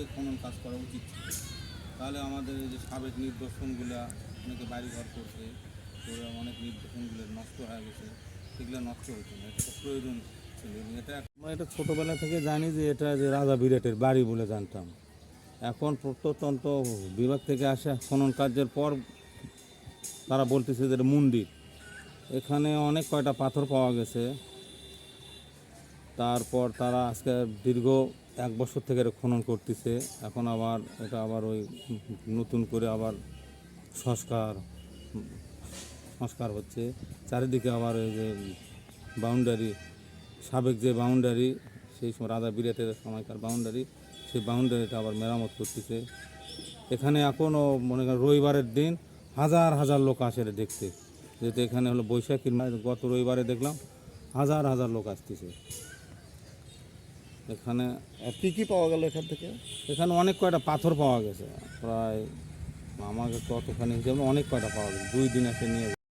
থেকে খনন কাজ করা উচিত ছিল। তাহলে আমাদের এই যে সাবেক নিদর্শনগুলো, অনেকে বাড়িঘর করছে করে অনেক নিদর্শনগুলো নষ্ট হয়ে গেছে, সেগুলো নষ্ট হতো না, এটা তো প্রয়োজন ছিল। আমরা এটা ছোটোবেলা থেকে জানি যে এটা যে রাজা বিরাটের বাড়ি বলে জানতাম। এখন প্রত্নতত্ত্ব বিভাগ থেকে আসা খনন কার্যের পর তারা বলতেছে যে এটা মন্দির। এখানে অনেক কয়টা পাথর পাওয়া গেছে। তারপর তারা আজকে দীর্ঘ 1 বছর থেকে এটা খনন করতেছে। এখন আবার এটা আবার ওই নতুন করে আবার সংস্কার সংস্কার হচ্ছে। চারিদিকে আবার ওই যে বাউন্ডারি, সাবেক যে বাউন্ডারি, সেই সময় রাজা বিরাটের সময়কার বাউন্ডারি, সেই বাউন্ডারিটা আবার মেরামত করতেছে। এখানে এখনও মনে করেন রবিবারের দিন হাজার হাজার লোক আসে এটা দেখতে, যেহেতু এখানে হলো বৈশাখীর মাস। গত রবিবারে দেখলাম হাজার হাজার লোক আসতেছে এখানে। আর কী কী পাওয়া গেল এখান থেকে? এখানে অনেক কয়টা পাথর পাওয়া গেছে, প্রায় আমাকে কতখানি হিসাবে অনেক কয়টা পাওয়া গেছে, 2 দিন এসে নিয়ে